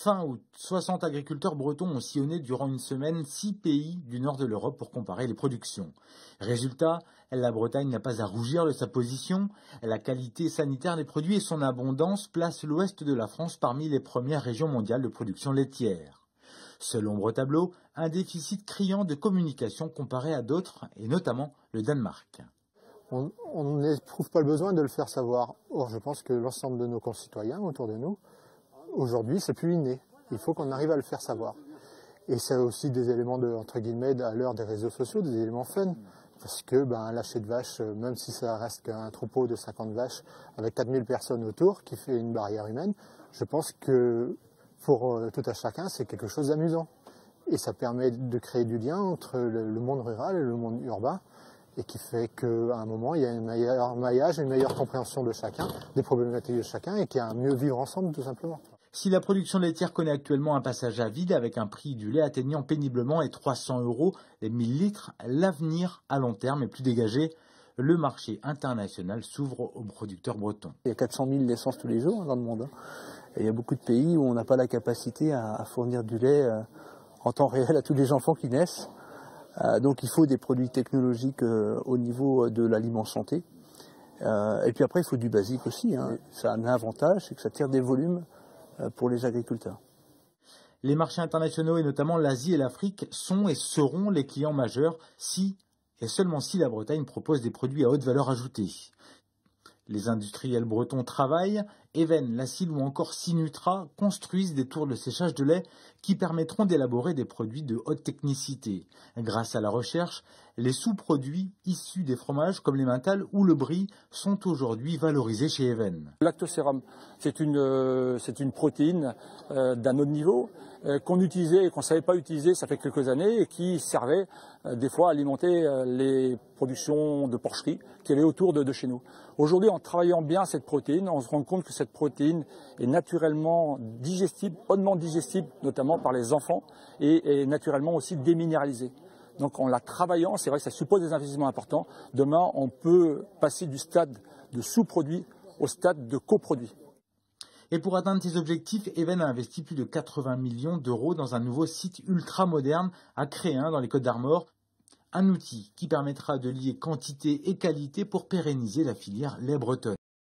Fin août, 60 agriculteurs bretons ont sillonné durant une semaine 6 pays du nord de l'Europe pour comparer les productions. Résultat, la Bretagne n'a pas à rougir de sa position. La qualité sanitaire des produits et son abondance placent l'ouest de la France parmi les premières régions mondiales de production laitière. Seul ombre au tableau, un déficit criant de communication comparé à d'autres, et notamment le Danemark. On n'éprouve pas le besoin de le faire savoir. Or, je pense que l'ensemble de nos concitoyens autour de nous, aujourd'hui, c'est plus inné. Il faut qu'on arrive à le faire savoir. Et c'est aussi des éléments entre guillemets, à l'heure des réseaux sociaux, des éléments fun. Parce que un lâcher de vache, même si ça reste qu'un troupeau de 50 vaches avec 4000 personnes autour, qui fait une barrière humaine, je pense que pour tout à chacun, c'est quelque chose d'amusant. Et ça permet de créer du lien entre le monde rural et le monde urbain. Et qui fait qu'à un moment, il y a un meilleur maillage, une meilleure compréhension de chacun, des problématiques de chacun, et qu'il y a un mieux vivre ensemble, tout simplement. Si la production laitière connaît actuellement un passage à vide avec un prix du lait atteignant péniblement les 300 € les 1000 litres, l'avenir à long terme est plus dégagé. Le marché international s'ouvre aux producteurs bretons. Il y a 400 000 naissances tous les jours dans le monde. Et il y a beaucoup de pays où on n'a pas la capacité à fournir du lait en temps réel à tous les enfants qui naissent. Donc il faut des produits technologiques au niveau de l'aliment santé. Et puis après, il faut du basique aussi. Ça a un avantage, c'est que ça tire des volumes pour les agriculteurs. Les marchés internationaux, et notamment l'Asie et l'Afrique, sont et seront les clients majeurs si et seulement si la Bretagne propose des produits à haute valeur ajoutée. Les industriels bretons travaillent, Even, Lacil ou encore Sinutra construisent des tours de séchage de lait qui permettront d'élaborer des produits de haute technicité. Grâce à la recherche, les sous-produits issus des fromages comme l'emmental ou le brie sont aujourd'hui valorisés chez Even. Le lactosérum, c'est une protéine d'un autre niveau qu'on utilisait et qu'on ne savait pas utiliser ça fait quelques années et qui servait des fois à alimenter les productions de porcherie qu'il y avait autour de chez nous. Aujourd'hui, en travaillant bien cette protéine, on se rend compte que cette protéine est naturellement digestible, hautement digestible, notamment par les enfants, et naturellement aussi déminéralisée. Donc en la travaillant, c'est vrai que ça suppose des investissements importants. Demain, on peut passer du stade de sous-produit au stade de coproduit. Et pour atteindre ces objectifs, Even a investi plus de 80 millions d'euros dans un nouveau site ultra moderne à Créin, dans les Côtes-d'Armor. Un outil qui permettra de lier quantité et qualité pour pérenniser la filière lait bretonne.